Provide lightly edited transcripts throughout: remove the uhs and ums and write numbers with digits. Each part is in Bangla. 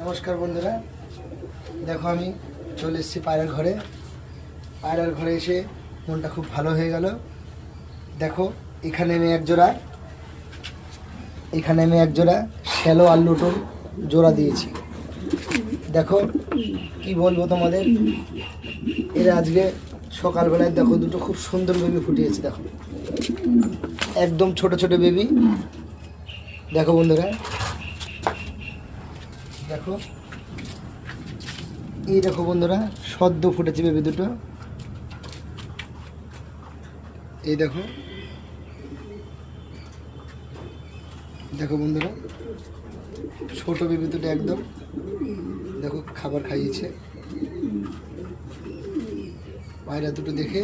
নমস্কার বন্ধুরা, দেখো আমি চলে এসেছি পায়রার ঘরে। পায়রার ঘরে এসে মনটা খুব ভালো হয়ে গেল। দেখো এখানে আমি এক জোড়া শ্যালো আর লুটন জোড়া দিয়েছি। দেখো কি বলবো তোমাদের, এরা আজকে সকালবেলায় দেখো দুটো খুব সুন্দর বেবি ফুটিয়েছে। দেখো একদম ছোট ছোট বেবি। দেখো বন্ধুরা, দেখো এই দেখো বন্ধুরা, সদ্য ফুটেছে বেবি দুটো। এই দেখো, দেখো বন্ধুরা ছোট বেবি দুটো একদম। দেখো খাবার খাইয়েছে। পায়রা দুটো দেখে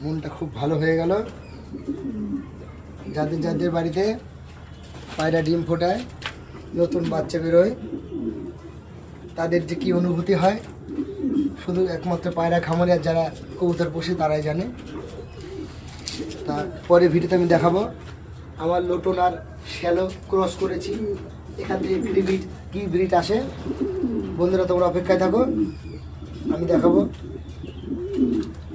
মনটা খুব ভালো হয়ে গেল। যাদের যাদের বাড়িতে পায়রা ডিম ফোটায়, নতুন বাচ্চা বেরোয়, তাদের যে কী অনুভূতি হয় শুধু একমাত্র পায়রা খামারে আর যারা কবুতর পোষে তারাই জানে। তারপরে ভিডিওতে আমি দেখাবো আমার লোটন আর শ্যালো ক্রস করেছি। এখান থেকে কী ব্রিড আসে। বন্ধুরা তোমরা অপেক্ষায় থাকো, আমি দেখাবো।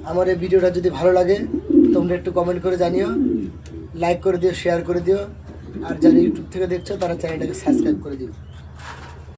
আমার এই ভিডিওটা যদি ভালো লাগে তোমরা একটু কমেন্ট করে জানিও, লাইক করে দিও, শেয়ার করে দিও, আর যারা ইউটিউব থেকে দেখছো তারা চ্যানেলটাকে সাবস্ক্রাইব করে দিও।